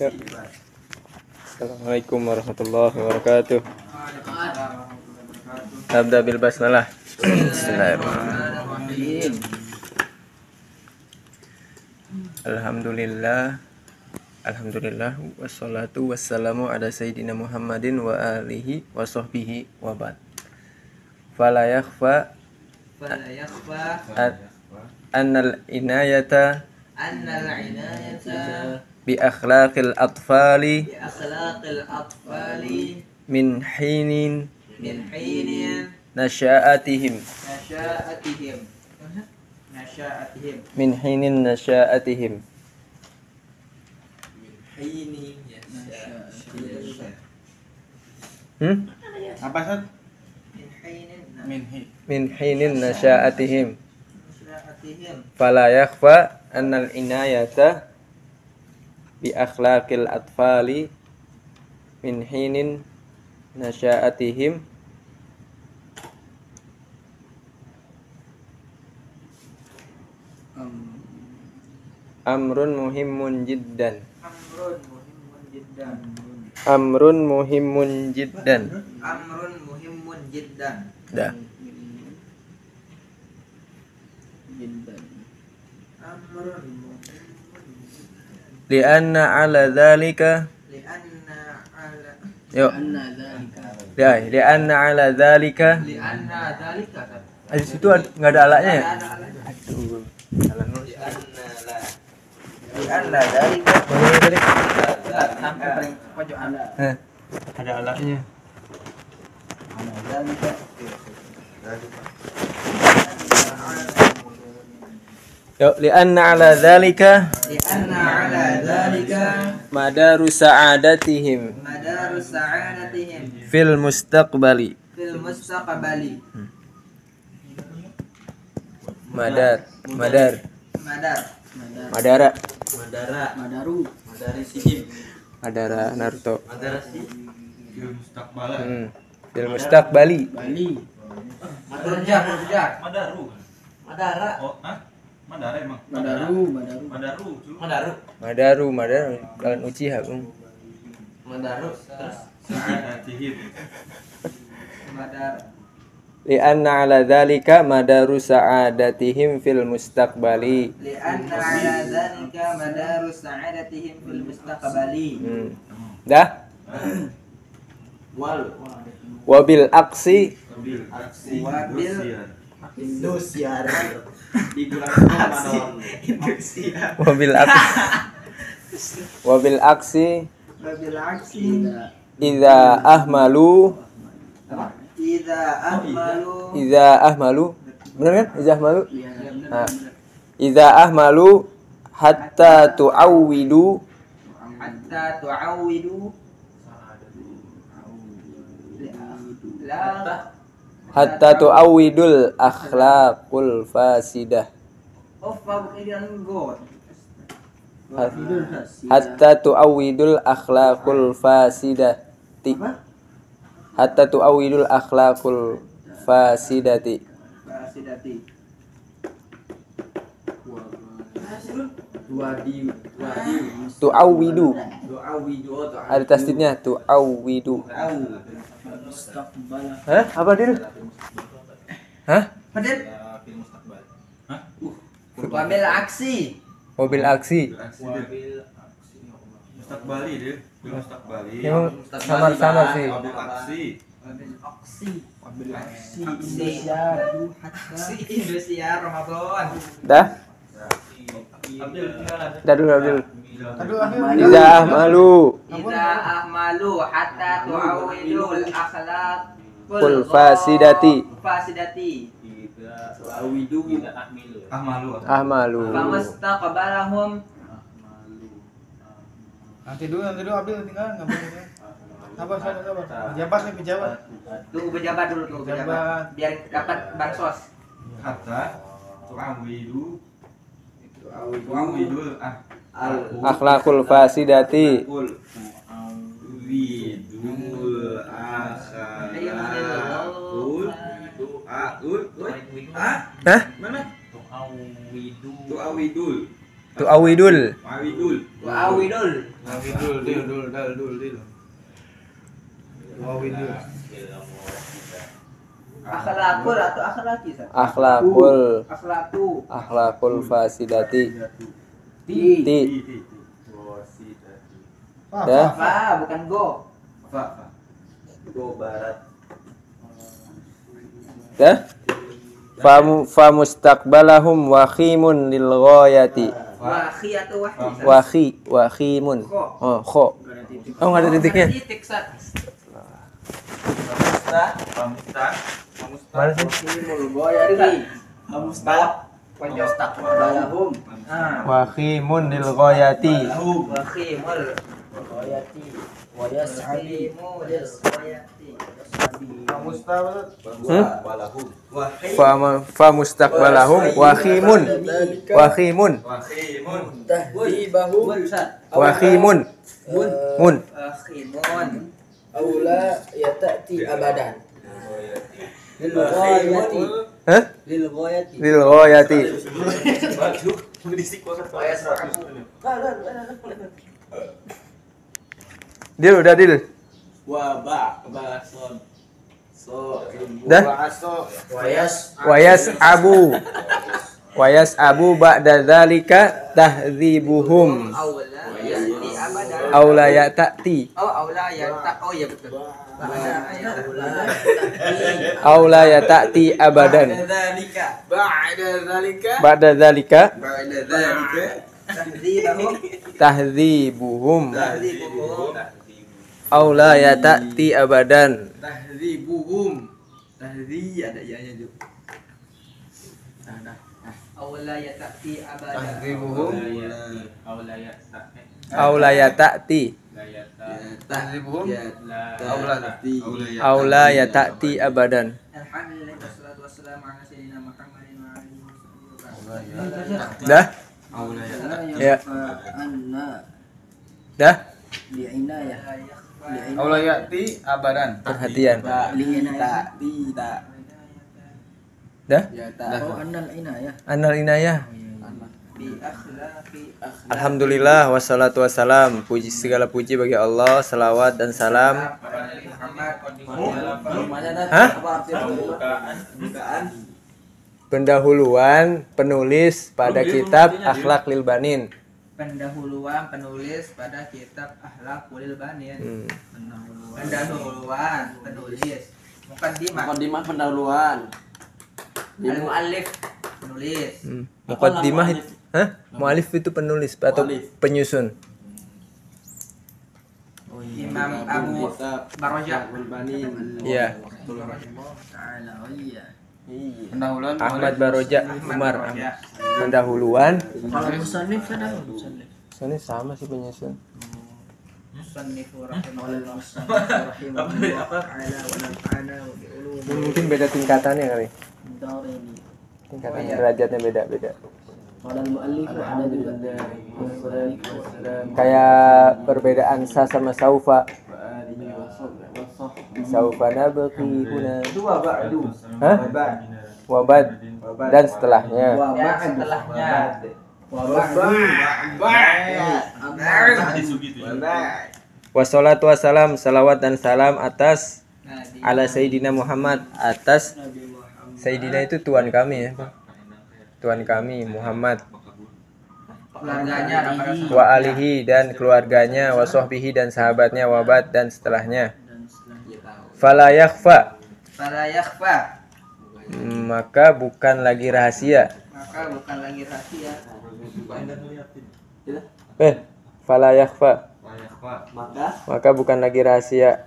Assalamualaikum warahmatullahi wabarakatuh. Nabda bil basmalah. Bismillahirrahmanirrahim. Alhamdulillah wassalatu wassalamu ala sayyidina Muhammadin wa alihi wa sahbihi wa ba'd. Fala yakhfa annal inayata bi akhlaqil atfali min hinin nasha'atihim Apa Sat? min hinin nasha'atihim fala yakhfa annal inayata bi akhlaqil atfali min hinin nasha'atihim amrun muhimmun jiddan. Dah. Lianna ala dzalika di situ enggak ada alaknya ya? Aduh. Salah nulis. Lianna dzalika sampai paling pojok ada alaknya. Lianna ala dzalika madaru sa'adatihim fil mustaqbali. Madara Naruto. Fil mustaqbali. Madaru kalian Uchiha lianna ala dzalika madaru sa'adatihim fil mustaqbali. Dah. Wabil aksi wabil aksi idza ahmalu benar kan? Idza ahmalu hatta tu'awwidu tu'awwidul akhlaqul fasidah. Hatta tu'awwidul akhlaqul fasidati. Hatta tu'awwidul akhlaqul fasidati. Tu'awwidu. Ada tasdidnya tu'awwidu. Hah? Apa dia? Hah? Wabil aksi. Mustaqbali dia. Mustaqbali. Yang samar-samar sih. Indonesia Ramadan. Dah? Abdul. Idza ahmalu hatta tu'awwidul akhlaqul fasidati. Ahmalu. Famastaqbalahum. Nanti dulu Abdul tinggal enggak boleh. Sabar. Pejabat. Tunggu pejabat dulu biar dapat bansos. Hatta tu'awwidul Akhlaqul fasidati. Hah? Tu'awidul Tuawidul. Wa'awidul. Dul. Wawidul. Akhlakul atau akhlaki, Sat? Akhlakul fasidati. Ti. Dah. Fa, bukan go. Go barat. Dah. Famustaqbalahum wakhimun lil ghayati. Wahi atau wahi? Wakhimun. Oh, kho. Oh, enggak ada titiknya. Titik, Sat. Mana sih? Mustaqbalahum. Wakhimun lil ghayati. Wakhimul ghayati wa yas'alimu ghayati. Famustaqbalahum wakhimun. Wakhimun. Wakhimun. Mun. Aula yata'ti abadan. Lil ghayati. Hah? Lil ghayati. Lil ghayati. Dil udah dil. Dah. Wayas abu ba'da dzalika tahdzibuhum. Aula ya ta'ti. Oh ya betul. Aula ya ta'ti abadan. Ba'da dzalika tahdzibuhum. Aula ya ta'ti abadan. Tahzi ada ianya juga. Aula yata'ti abadan. Tahzibuhum. Aula ya ta'ti. Tahzibuhum. Aula ya ta'ti abadan. Alhamdulillah wassalatu wassalamu ala sayyidina Muhammadin wa alihi wasallam. Dah? Ya. Dah? Allah ya'ti abadan. Perhatian. Tidak. Dah? Oh, Annal inayah. bi akhlaqi Alhamdulillah wassalatu wassalam. Segala puji bagi Allah, salawat dan salam. Hah? Pendahuluan penulis pada kitab Akhlak lil Banin. Pendahuluan penulis pada kitab Akhlaqul Banin. Pendahuluan penulis. Muqaddimah pendahuluan. Al-muallif penulis. Muqaddimah itu, mualif itu penulis atau penyusun. Imam Abu Baroja. Iya. Pendahuluan Ahmad Baroja Umar. Pendahuluan. Kalau musannif kan Ini sama sih penyusun. Mungkin beda tingkatannya kali. Tingkatan derajatnya beda-beda. Kayak perbedaan sa sama saufa. Saufa nabqi huna. Hah? Wabad dan setelahnya. Wassalatu wassalam, salawat dan salam atas ala Sayyidina Muhammad, atas Sayyidina itu Tuhan kami ya. Tuhan kami Muhammad wa alihi dan keluarganya, wa sahbihi dan sahabatnya, wabat dan setelahnya. Fala yakhfa, maka bukan lagi rahasia. Fala yakhfa, maka bukan lagi rahasia.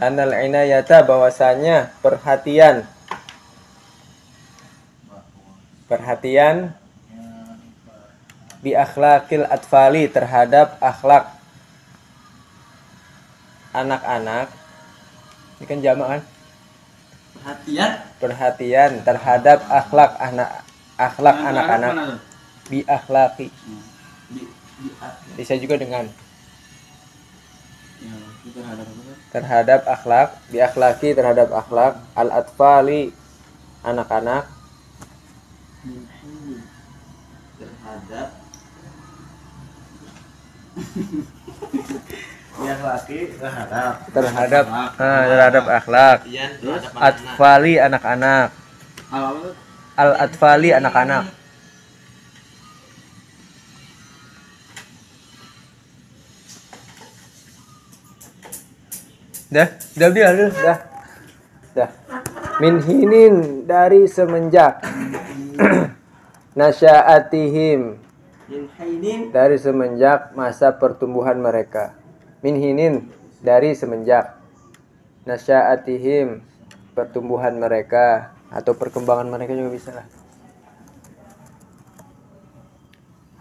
Annal inayata, bahwasanya perhatian bi akhlaqil atfali, terhadap akhlak anak-anak. Ini kan jamak kan? Perhatian terhadap akhlak anak-anak. Bi akhlaqi. Bisa juga dengan Ya, itu terhadap apa kan? terhadap akhlak, diakhlaki terhadap akhlak al-atfali anak-anak Terhadap yang laki terhadap terhadap akhlak terus atfali anak-anak apa al-atfali anak-anak. Dah min hinin dari semenjak nasya'atihim min hainin dari semenjak masa pertumbuhan mereka. Min hinin dari semenjak nasya'atihim pertumbuhan mereka atau perkembangan mereka juga bisa lah.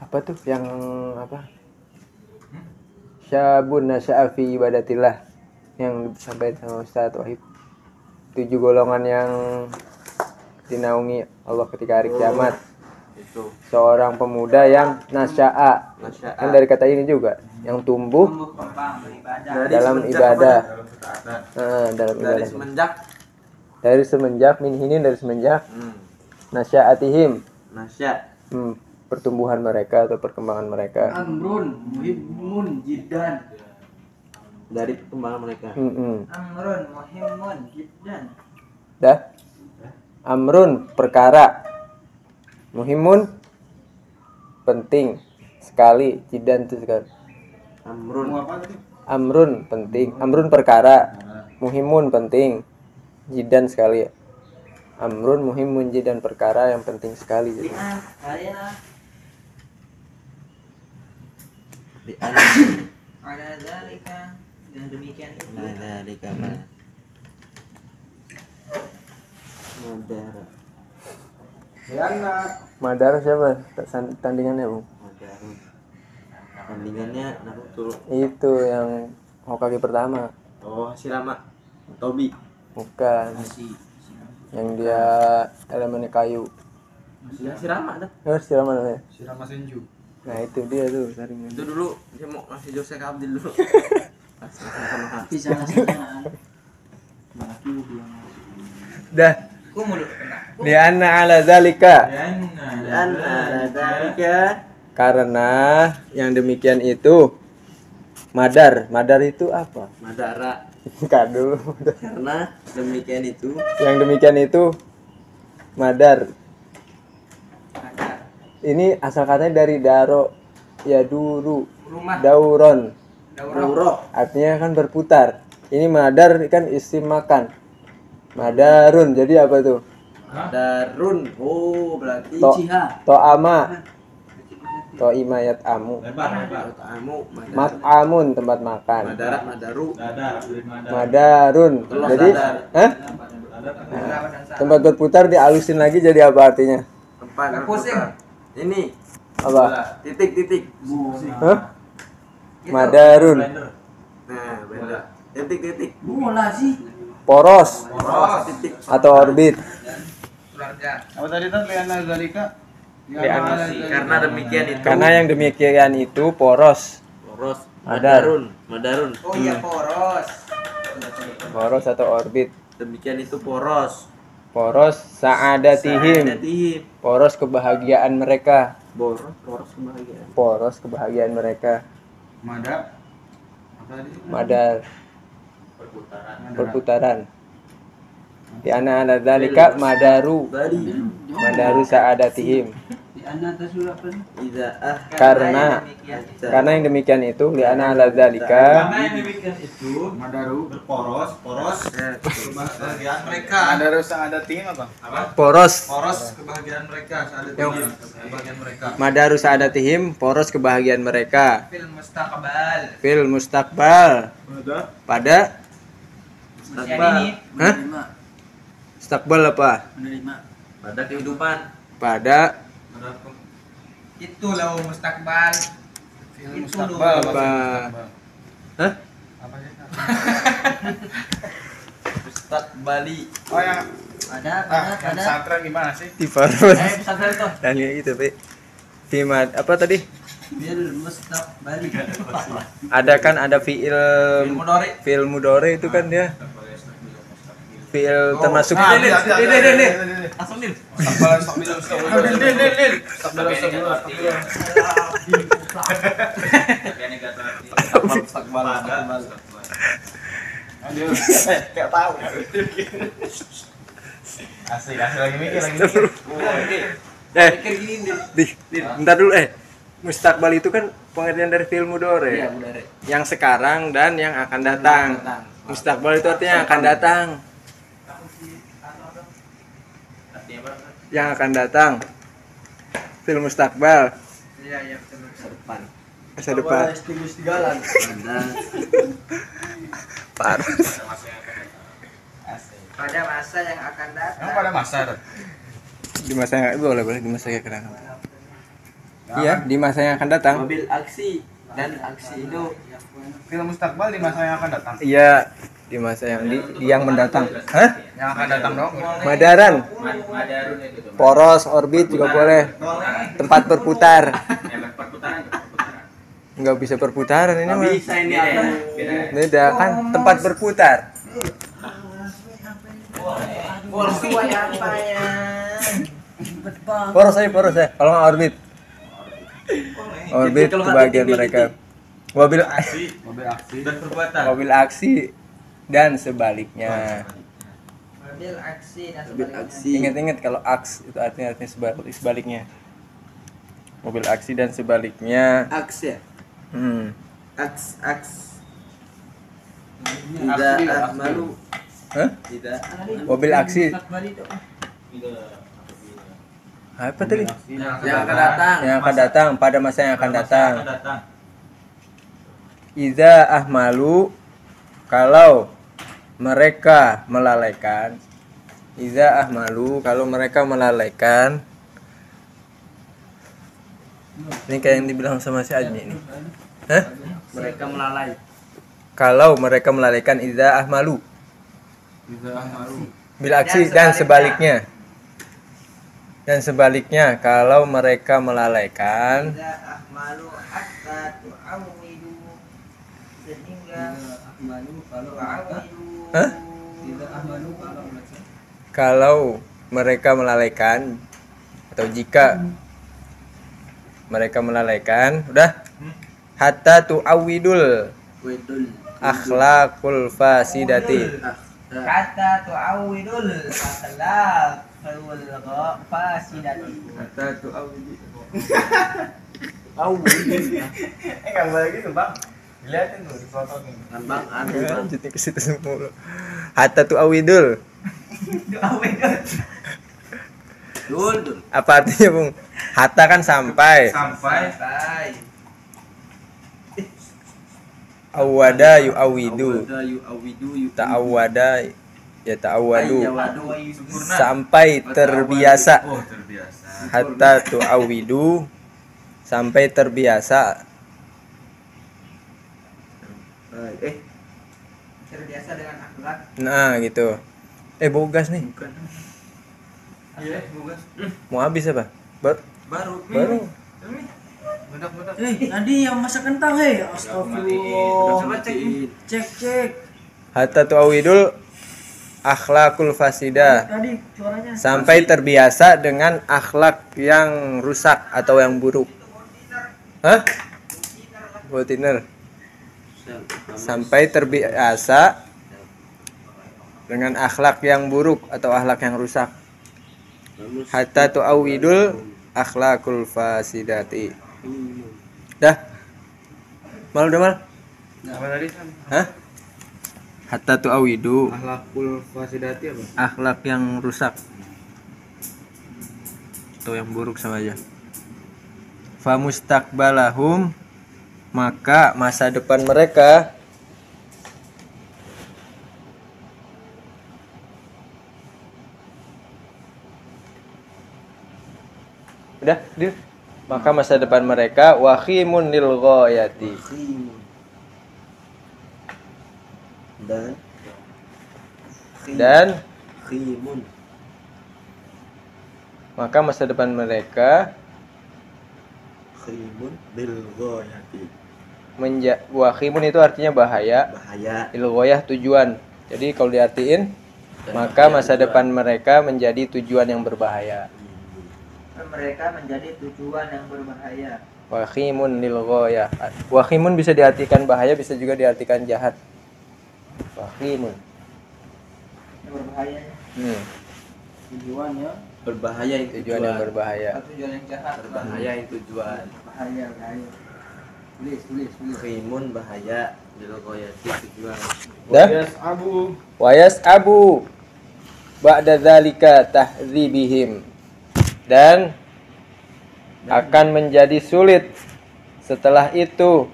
Apa tuh yang apa? Syabun nasya'a fi ibadatillah yang disampaikan sama Ustaz Wahid. 7 golongan yang dinaungi Allah ketika hari kiamat. itu Seorang pemuda yang nasya'a. Kan dari kata ini juga yang tumbuh dalam ibadah. Dalam dari ibadah. semenjak Dari semenjak min hinin dari semenjak nasya'atihim nasya pertumbuhan mereka atau perkembangan mereka. amrun muhimun jiddan dari perkembangan mereka. Amrun muhimun jiddan. Dah. Amrun perkara. Muhimun penting sekali, jiddan itu sekali. Amrun apa tadi? Amrun penting, amrun perkara. Muhimun penting, jiddan sekali. Amrun muhimun jiddan perkara yang penting sekali. Jadi. Di ada dzalika dan demikian itu. Ada dzalika Madara. Madar siapa? Tandingannya, Bung? Madara. Tandingannya Naruto. Itu yang Hokage pertama. Oh, Shirama. Tobi. Bukan. Yang dia elemennya kayu. Ya, Shirama dah. Siapa namanya? Shirama Senju. Nah, itu dia tuh taringan. Itu dulu dia mau ngasih Jose ke Abdil dulu. Sama Bisa Dah. Ku mulut kena. Di anna ala zalika. Dan ada dzalika Karena yang demikian itu madar. Madar itu apa? Madara. Kado. Karena demikian itu Yang demikian itu madar. Ini asal katanya dari daro ya duru rumah dauron. Dauro. Artinya kan berputar. Ini madar kan isim makan. Madarun. Jadi apa tuh? Darun. Oh, berarti To Ichiha. to'ama. To'imayat amu. kamu Mat'amun tempat makan. Madara Madaru. Madarun. Telur Jadi, dadar. hah? Tempat berputar dialusin lagi jadi apa artinya? Tempat Pusing. ini Apa? titik. Hah? Madarun. Nah, beda. Titik. Bola sih. Poros Poros titik. atau orbit. Apa tadi tuh liana zalika? Karena demikian itu. Karena yang demikian itu poros. Poros. Madar. Madarun. Oh iya poros. Poros atau orbit. Demikian itu poros. Poros sa'adatihim. Sa'adatihim. Poros kebahagiaan mereka. Poros kebahagiaan. Poros kebahagiaan mereka. Mada. Apa tadi? Madar perputaran. Di ana ala zalika madaru. Bari. Madaru sa'adatihim. Di anak tasulapan. Iza Karena yang demikian itu li ana ala zalika Karena yang demikian itu Madaru. poros kebahagiaan mereka. Ada rusa ada tim apa? poros Poros kebahagiaan mereka saat itu kebahagiaan mereka. madaru sa'adatihim poros kebahagiaan mereka fil mustaqbal. fil mustaqbal pada Mustaqbal. hah? Mustaqbal apa? Menerima. Pada kehidupan. Pada Itu loh mustaqbal. Film Itu Mustaqbal apa? Mustaqbal? Hah? Apa sih? Mustaqbali. Oh yang Ada. yang pesantren gimana sih? Di Farod Pesantren tuh. dan kayak gitu Pi. Apa tadi? Biar mustaqbal. Ada kan ada fiil Mudhari. fiil mudhari itu kan dia fiil termasuk Nah, Lil. langsung Lil. Astagfirullah. Kayak tahu. Asli lagi mikir lagi. Bentar dulu Mustakbal itu kan pengertian dari fiil mudhari. Iya, mudhari. Yang sekarang dan yang akan datang. Mustakbal itu artinya yang akan datang. Yang akan datang. Fiil mustakbal Iya, iya, betul. Depan. masa depan. Ada. Parah. Pada masa yang akan datang. Emang pada masa tuh. Di masa yang boleh di masa yang akan datang. Iya, di masa yang akan datang. Mobil aksi dan aksi itu Film mustakbal di masa yang akan datang. Iya, di masa yang yang mendatang. Hah? Yang akan datang dong. Madaran. Poros, orbit juga boleh. Tempat berputar. Nggak bisa perputaran ini mah. bisa ini apa? Beda kan tempat berputar. Sesuai apa ya? Poros saya. Kalau nggak orbit. Orbit kebagian mereka. Mobil Mobil aksi. Dan perbuatan. mobil aksi dan sebaliknya. Mobil aksi dan Mobil sebaliknya. aksi. Ingat-ingat kalau aks itu artinya sebaliknya. Mobil aksi dan sebaliknya. Aks ya. Aks. Tidak malu. Hah? Tidak. Mobil aksi. Apa tadi? Yang akan datang. Yang akan datang pada masa yang akan datang. datang. Iza ahmalu kalau mereka melalaikan. Iza ahmalu kalau mereka melalaikan. Ini kayak yang dibilang sama si Ajmi ini. Hah? Mereka melalai. Kalau mereka melalaikan iza ahmalu bil aksi dan sebaliknya. Dan sebaliknya kalau mereka melalaikan Tidak ahmalu hatta tu'awidu sehingga tu'awidu. Hah? Kalau mereka melalaikan atau jika mereka melalaikan udah hatta tu'awidul Wedul. akhlaqul fasidati Kata tu'awidul akhlaq fasidati. hatta tu'awidul Enggak boleh gitu, Bang. Lihatin tuh di foto nih. Bang ada bang. lanjutnya ke situ semua hatta tu'awidul Dul. apa artinya Bung? Hatta kan sampai Sampai awada yu'awidu Awada yu awidu yu. ta'awada ya ta'awadu Ayawadu. sempurna. sampai terbiasa Oh, terbiasa. hatta tu'awidu sampai terbiasa Terbiasa dengan akhlak. nah gitu bau gas nih Iya, bukan. mau habis apa Baru. baru Bedak. Tadi yang masak kentang Astagfirullah. Coba cek nih. Cek. hatta tu'awidul akhlakul fasida Tadi suaranya. sampai terbiasa dengan akhlak yang rusak atau yang buruk. Hah? Botiner. Sampai terbiasa dengan akhlak yang buruk atau akhlak yang rusak. Hatta tu'awidul akhlakul fasidati. Dah. Mal udah mal? Apa tadi? Hah? Hatta tu'awidu Akhlakul fasidati apa? akhlak yang rusak atau yang buruk sama aja. Famustaqbalahum maka masa depan mereka udah dir maka masa depan mereka wakhimun lil ghayati dan Khimun. maka masa depan mereka Khimun bil ghayati. Wakhimun itu artinya bahaya, Bahaya. ilgoyah tujuan. Jadi kalau diartiin, maka masa depan mereka menjadi tujuan yang berbahaya. Mereka menjadi tujuan yang berbahaya. Wakhimun lilgoyah. Wakhimun bisa diartikan bahaya, bisa juga diartikan jahat. Wakhimun. Yang berbahaya. Tujuannya Berbahaya yang Tujuan yang berbahaya. Tujuan yang jahat. Berbahaya yang tujuan. Bahaya. Tulis. Khimun bahaya bil ghayati tujuan. Dah? Abu. Wayas abu ba'da dzalika tahdzibihim, dan akan menjadi sulit setelah itu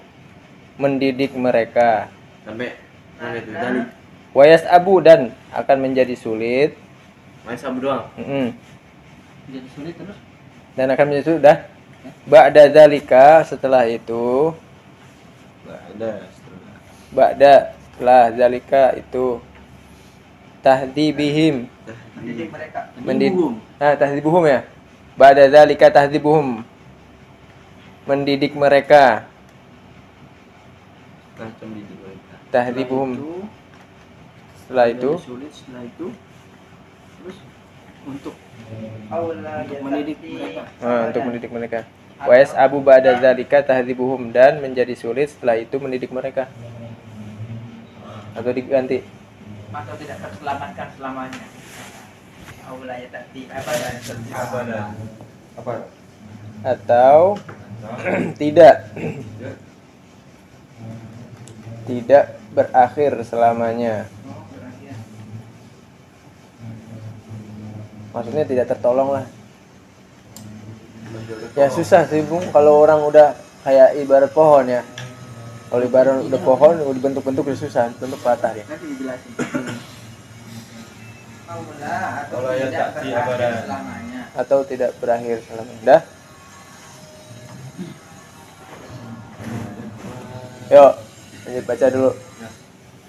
mendidik mereka. Sampai mana itu tadi? Wayas abu, dan akan menjadi sulit. Main sabu doang. Jadi sulit terus. Dan akan menjadi sulit dah. Ba'da dzalika, setelah itu. Ba'da setelah dzalika itu tahdzibihim, Mendidik mereka. tahdzibuhum ya. Ba'da dzalika tahdzibuhum, mendidik mereka. Macam di mereka. Tahdzibuhum, setelah itu sulit, setelah itu terus untuk mendidik mereka. untuk mendidik mereka. Wayas abu ba'da dzalika tahdzibuhum, dan menjadi sulit setelah itu mendidik mereka. Atau diganti Atau tidak terselamatkan selamanya. Aula yatati abadan. Apa? atau tidak berakhir selamanya. Maksudnya tidak tertolong lah. Ya susah sih Bung, kalau orang udah kayak ibarat pohon ya. Kalau ibarat udah pohon udah dibentuk-bentuk udah susah, bentuk patah dia. Nanti dijelasin. Aula atau Kalau ya tidak tak berakhir abadan. selamanya. Atau tidak berakhir selamanya. Dah. Yuk, lanjut baca dulu.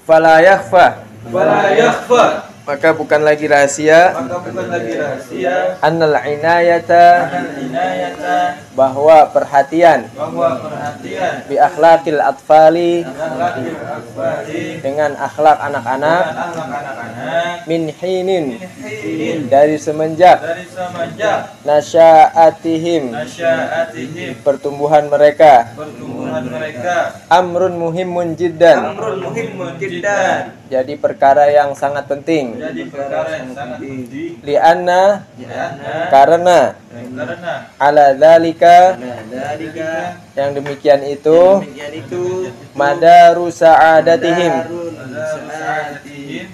Fala yakhfa, Wala yakhfa, maka bukan lagi rahasia, maka bukan lagi rahasia annal inayata, akan inayata, bahwa perhatian bahwa perhatian bi akhlaqil atfali, dengan lakil akbari, dengan akhlak anak-anak, dengan akhlak anak-anak, min hinin, hinin, dari semenjak dari semenjak nasyaatihim, nasyaatihim, pertumbuhan mereka, pertumbuhan mereka, amrun muhimun jiddan, amrun muhimun jiddan, jadi perkara yang sangat penting. jadi perkara yang sangat penting, Lianna, karena karena ala dzalika, yang demikian itu madaru sa'adatihim, saatihim,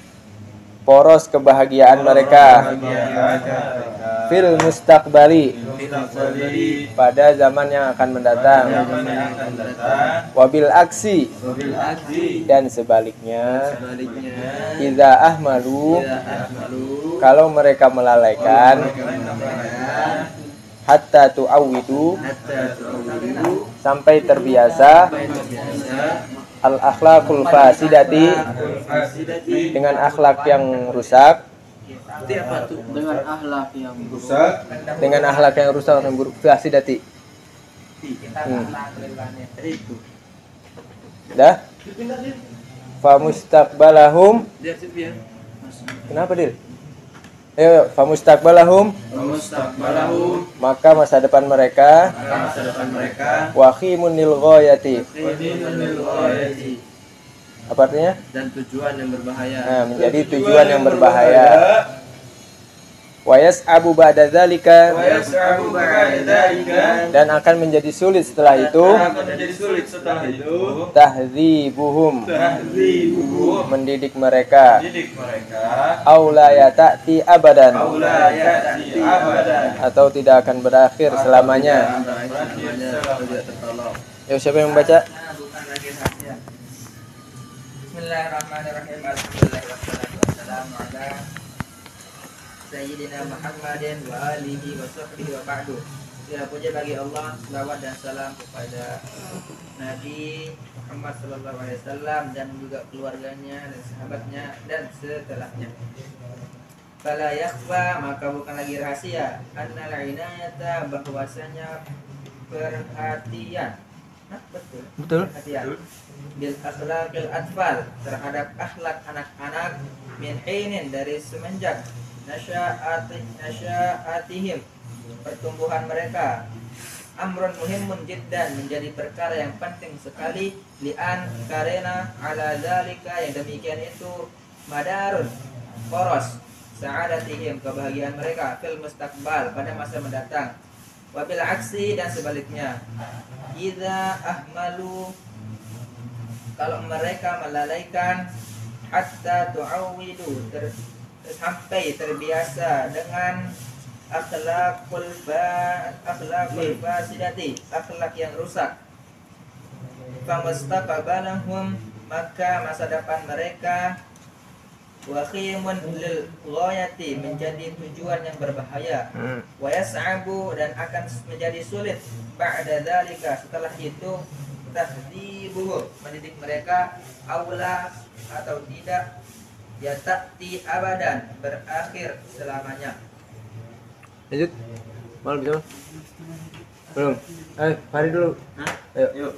poros kebahagiaan mereka, fil mustaqbali, pada zaman yang akan mendatang, zaman yang akan datang, wabil aksi, dan sebaliknya, idza ahmalu, kalau mereka melalaikan, hatta tu'awidu, sampai terbiasa, al akhlaqul fasidati, dengan akhlak yang rusak, Dengan akhlak yang rusak, dengan akhlak yang rusak dan buruk, fasidati. Dah? Fa mustaqbalahum, kenapa Dil? Ayo, fa mustaqbalahum, maka masa depan mereka, wakhimun lil ghayati, apa artinya? Dan tujuan yang berbahaya. Nah, menjadi tujuan yang berbahaya. Wayas abu ba'da dzalika, wayasabu ba'da dzalika, dan akan menjadi sulit setelah itu, akan menjadi sulit setelah itu, tahdzibuhum, tahdzibuhum, mendidik mereka, didik mereka, aula ya ta'ti abadan, aula ya'ti abadan, atau tidak akan berakhir selamanya. Yuk, siapa yang membaca? Bukan lagi rahasia. Bismillahirrahmanirrahim. Alhamdulillah wassalatu wassalamu ala Sayyidina Muhammadin wa alihi wa sahbihi wa ba'du. Segala puja bagi Allah, selawat dan salam kepada Nabi Muhammad sallallahu alaihi wasallam dan juga keluarganya dan sahabatnya dan setelahnya. Fala yakhfa, maka bukan lagi rahasia, annal inayata, bahwasanya perhatian. Hah, betul. Betul. Perhatian. Bil akhlaqil atfal, terhadap akhlak anak-anak, min hinin, dari semenjak nasya'atihim, pertumbuhan mereka. Amrun muhimun jiddan, menjadi perkara yang penting sekali, li'an, karena ala zalika, yang demikian itu madarun, poros, sa'adatihim, kebahagiaan mereka, fil mustaqbal, pada masa mendatang. Wabil aksi, dan sebaliknya, idza ahmalu, kalau mereka melalaikan, hatta tu'awidu, sampai terbiasa dengan akhlakul fasidati, akhlak yang rusak. Famastaqbalahum, maka masa depan mereka wakhimun lil ghayati, menjadi tujuan yang berbahaya. Wa yas'abu, dan akan menjadi sulit, ba'da dzalika, setelah itu, tahdibuhum, mendidik mereka, aula atau tidak, ya ta'ti abadan, berakhir selamanya. Lanjut. Mal bisa? Belum. Ayo, Fahri dulu. Ayo. Yuk.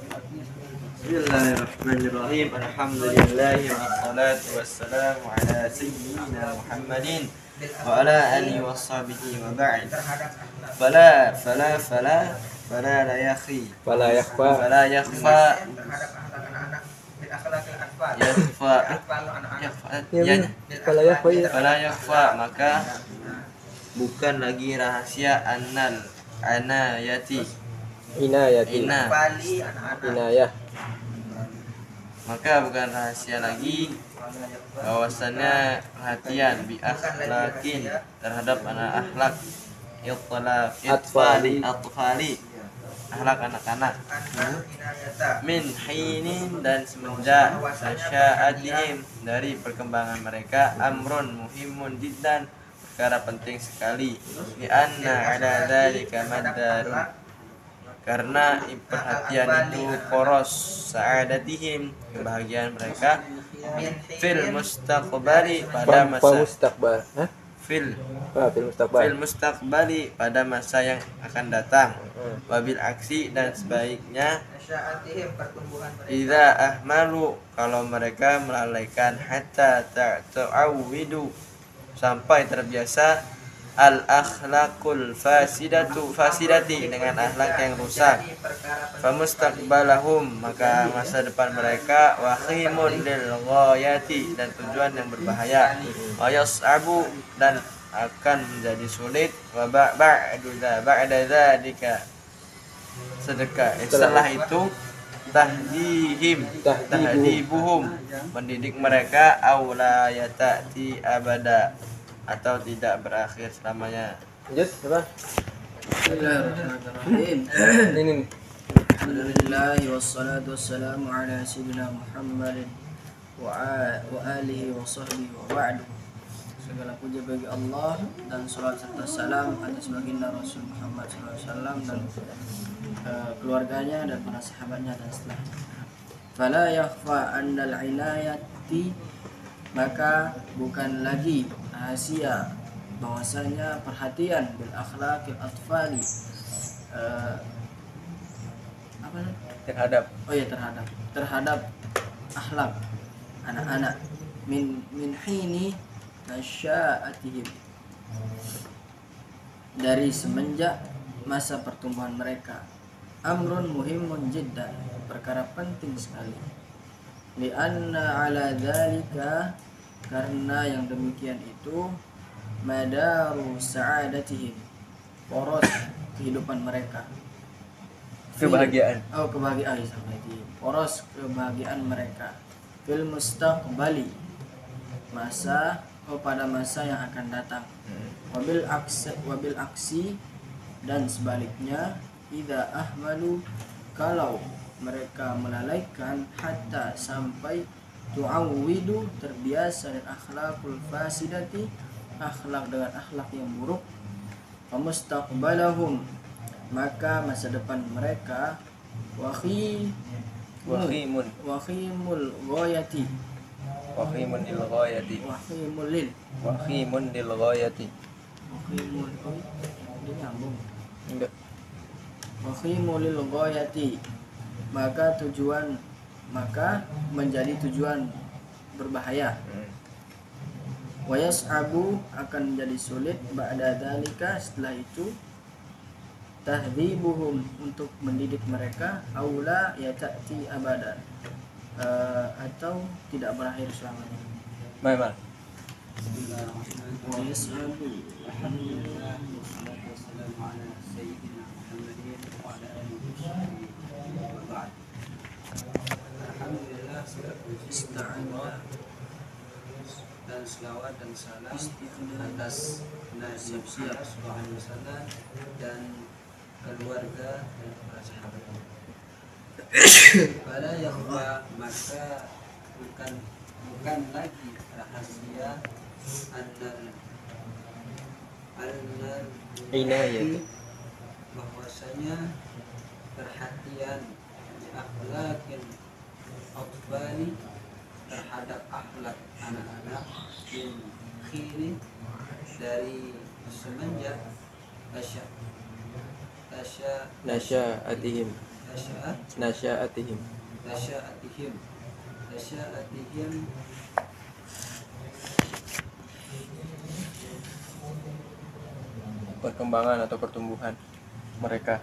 Bismillahirrahmanirrahim. Alhamdulillahi wassalatu wassalamu ala sayyidina Muhammadin wa ala alihi washabihi wa ba'd. Fala la yakhi. Fala yakhfa. Fala yakhfa. Terhadap anak-anak bil akhlaqil atfal. Yakhfa. Fala yakhfa. Fala yakhfa, maka bukan lagi rahasia anayati. Inayati. Bali anak-anak. Inayah. Maka bukan rahasia lagi bahwasannya perhatian bi akhlaqin, terhadap anak akhlak, atfali, akhlak anak-anak, min hinin, dan semenjak nasya'atihim, dari perkembangan mereka, amrun muhimun jiddan, perkara penting sekali, li anna ala dzalika madarun, karena perhatian itu poros, sa'adatihim, kebahagiaan mereka, fil mustaqbali, pada masa mustaqbal. Hah? fil Fil mustaqbali, pada masa yang akan datang. Wabil aksi, dan sebaiknya, Nasya'atihim, pertumbuhan mereka. idza ahmalu, kalau mereka melalaikan, hatta ta'awwidu, sampai terbiasa, al akhlaqul fasidati, dengan akhlak yang rusak. Famustaqbalahum, maka masa depan mereka, wakhimun lil ghayati, dan tujuan yang berbahaya. Wa yas'abu, dan akan menjadi sulit. Wa ba'da dzalika, setelah itu, tahdibuhum, mendidik mereka, aula yata'ti abada, atau tidak berakhir selamanya. Lanjut, apa? Bismillahirrahmanirrahim. Ini. Alhamdulillah wassalatu wassalamu ala sayyidina Muhammadin wa alihi wa sahbihi wa ba'du. Segala puji bagi Allah, dan salat serta salam atas baginda Rasul Muhammad SAW dan keluarganya dan para sahabatnya dan setelahnya. Fala yakhfa annal inayati, maka bukan lagi rahasia bahwasanya perhatian bil akhlaqil atfali, terhadap akhlak anak-anak, min hini nasya'atihim, dari semenjak masa pertumbuhan mereka, amrun muhimun jiddan, perkara penting sekali, li'anna ala dzalika, karena yang demikian itu madaru sa'adatihim, poros kehidupan mereka, Kebahagiaan. kebahagiaan poros kebahagiaan mereka, fil mustaqbali, pada masa yang akan datang. Wabil aksi, dan sebaliknya, idza ahmalu, kalau mereka melalaikan, hatta sampai, tu'awwidu, terbiasa dengan akhlakul fasidati, akhlak dengan akhlak yang buruk. Famustaqbalahum, maka masa depan mereka, wakhimul ghayati, Wakhimun lil ghayati. dia nyambung. Enggak. Wakhimu lil ghayati, maka menjadi tujuan berbahaya. Wayas'abu, akan menjadi sulit, ba'da dzalika, setelah itu, tahdzibuhum, untuk mendidik mereka, aula ya ta'ti abadan, atau tidak berakhir selamanya. Baik. Wayas'abu. Alhamdulillah wassalatu wassalamu ala sayyidina Muhammadin wa ala alihi wa ba'd. Alhamdulillah, segala puji dan selawat dan salam atas Nabi Muhammad SAW dan keluarga dan para sahabat. Pada yakhfa, maka bukan lagi rahasia Inayat, bahwasanya perhatian akhlakil atfali, terhadap akhlak anak-anak, min khiri, dari semenjak nasya'atihim perkembangan atau pertumbuhan mereka,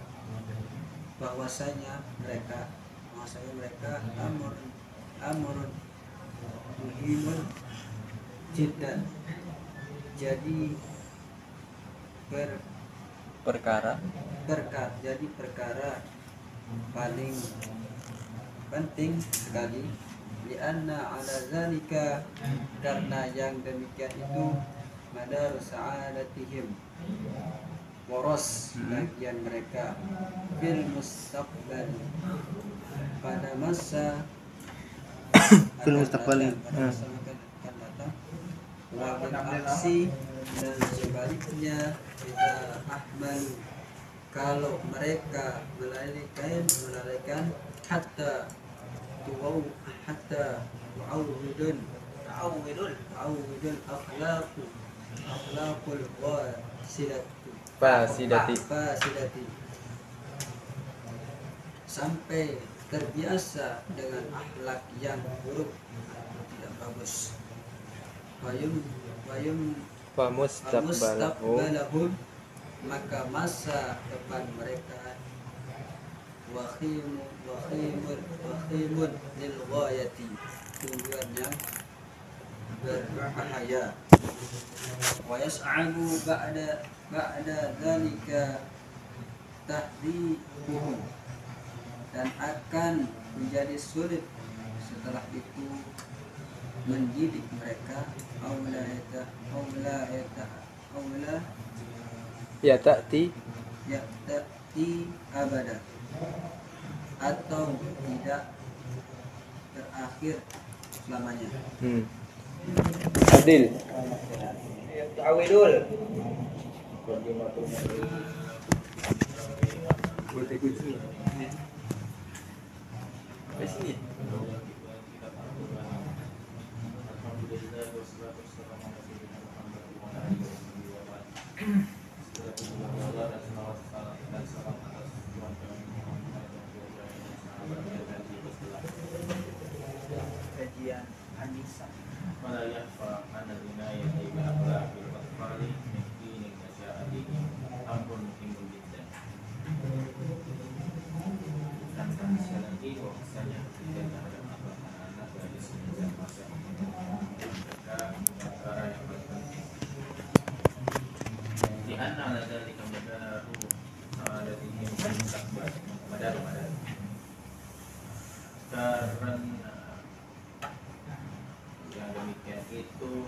bahwasanya mereka amrun muhimun jiddan, jadi perkara paling penting sekali, lianna ala zalika, karena yang demikian itu madar sa'adatihim, poros bagian mereka, fil mustaqbal, pada masa akan datang, wa bil aksi, dan sebaliknya, kita ahmalu, kalau mereka melalaikan hatta tu'awwidul akhlaqul fasidati, sampai terbiasa dengan akhlak yang buruk atau tidak bagus. Mustaqbalahum, maka masa depan mereka, wakhimun lil ghayati, tujuan yang berbahaya. Wa yas'abu ba'da dzalika tahdzibuhum, dan akan menjadi sulit setelah itu mendidik mereka, ya ta'ti abada, atau tidak berakhir selamanya. Adil. Ta'awidul. Kajian Anissa. Karena yang demikian itu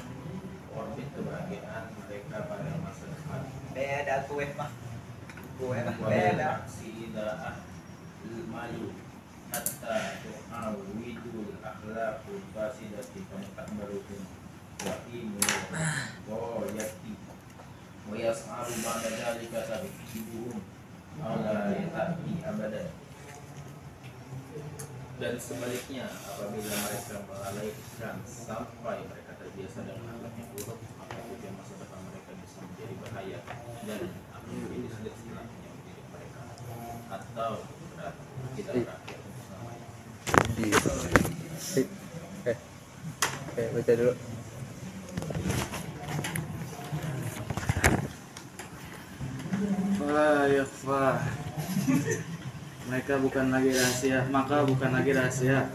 orbit kebahagiaan mereka pada masa depan. Beda kue mah. Beda. Walaksi da'ah mayu hatta tu'awidul akhlaqul fasidati famtakbaruhum wa imu goyati wa yas'aru ba'da dhalika tabkibuhum ala yata'ti abadan. Dan sebaliknya, apabila mereka melalaikan sampai mereka terbiasa dengan akhlak yang buruk, maka tujuan masa depan mereka bisa menjadi bahaya dan akan menjadi sulit setelahnya mendidik mereka. atau kita berakhir. Oke, baca dulu. Wala yakhfa. Mereka bukan lagi rahasia, maka bukan lagi rahasia.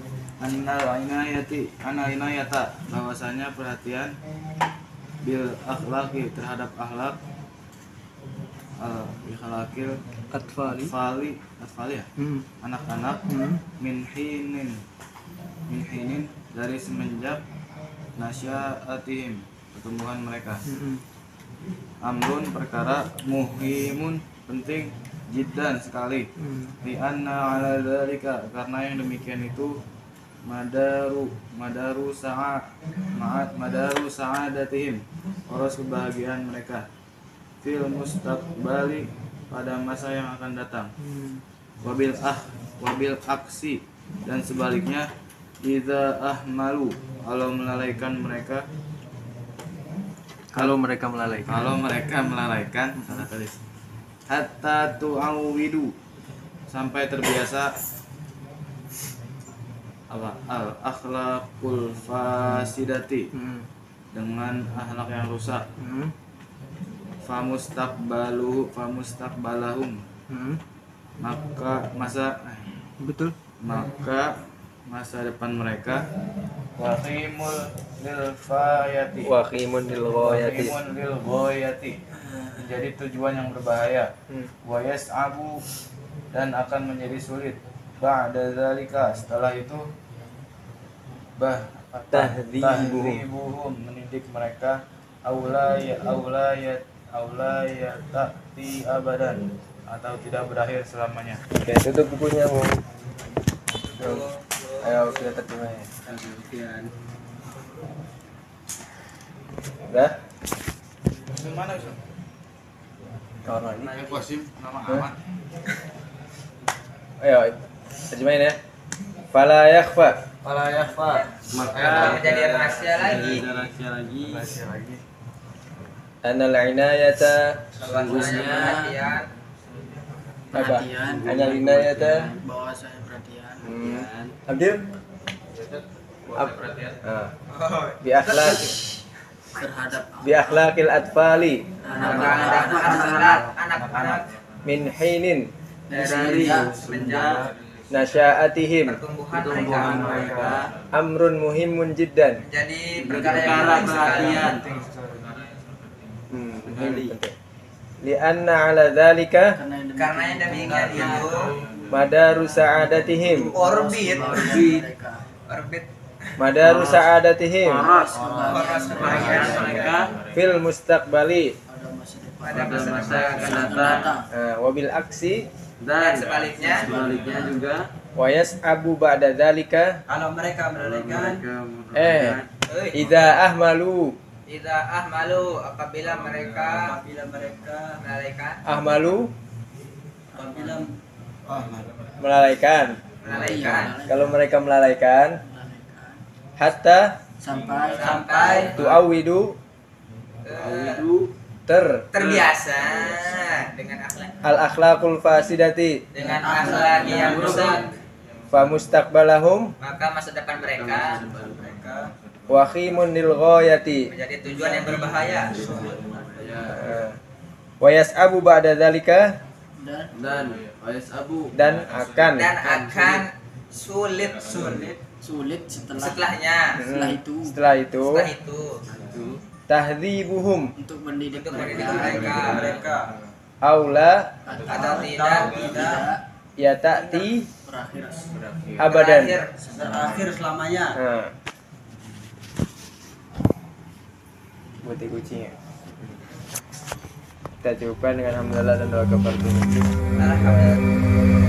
Annal inayata, bahwasanya perhatian bil akhlaki, terhadap akhlak, akhlakil atfali ya, anak-anak, min hinin dari semenjak nasyatihim, pertumbuhan mereka. Amrun, perkara, muhimun, penting, jiddan, sekali. Li anna ala dzalika, karena yang demikian itu madaru sa'adatihim, oros kebahagiaan mereka, fil mustaqbali, pada masa yang akan datang. Wabil aksi, dan sebaliknya, idza ahmalu, kalau mereka melalaikan, salah tulis, hatta tu'awidu, sampai terbiasa al akhlaqul fasidati, dengan akhlak yang rusak. Famustaqbalahum, maka masa depan mereka, waqimun lil ghayati, menjadi tujuan yang berbahaya. Wa yas'abu, dan akan menjadi sulit. Ba'da zalika, setelah itu, tahdzibuhum, mendidik mereka, aula ya ta'ti abadan, atau tidak berakhir selamanya. Oke, tutup bukunya, Bung. Ayo kita terjemah ya. Udah? Yang mana Ustaz? Kawan lagi. Yang Qasim, nama Ahmad. Ayo terjemahin ya. Fala yakhfa, Maka menjadi rahasia lagi. anal inayata, Perhatian. anal inayata, bahwasanya perhatian Abdil, bi akhlaq, terhadap bi akhlaqil atfali, Anak-anak min hinin dari semenjak nasya'atihim, pertumbuhan mereka amrun muhimun jiddan. jadi perkara perhatian. Lianna ala dzalika Karena yang demikian itu madaru sa'adatihim, orbit madaru sa'adatihim poros kebahagiaan mereka fil mustaqbali, pada masa akan datang. wabil aksi, Dan sebaliknya juga wa yas'abu ba'da dzalika, Kalau mereka melalaikan idza ahmalu, Idza ahmalu, apabila mereka melalaikan melalaikan, kalau mereka melalaikan, hatta sampai tu'awidu, terbiasa dengan akhlak al akhlaqul fasidati, dengan akhlak yang rusak, fa mustaqbalahum maka masa depan mereka wa khimun lil ghayati, menjadi tujuan yang berbahaya. wa yas'abu ba'da dzalika, dan akan sulit setelahnya setelah itu tahdzibuhum, untuk mendidik untuk mendidik mereka aula atau tidak ya ta'ti berakhir abadan. berakhir selamanya. Buat kucing ya. Kita coba dengan hamdalah dan doa kafaratul. Alhamdulillah.